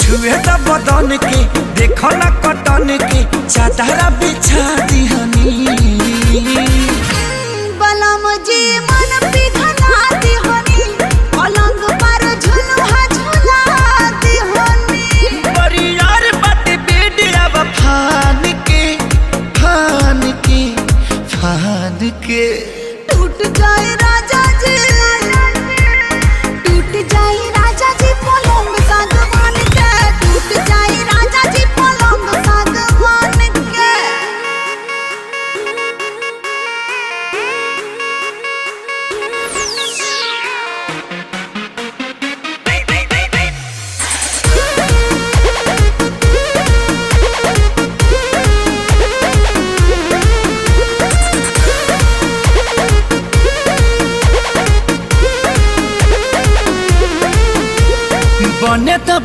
छुए त बदन के देखो ना कटन के चादरा बिछा दिहनी बलम जी मन पिघला दिहनी पलंग पर झुलुहा झुला दिहनी बड़ी यार बात बेड अब फान के फान के फान के टूट जाए राजा जी टूट जाए राजा जी पलंग सागवान के टूट जाए राजा जी पलंग सागवान के बने त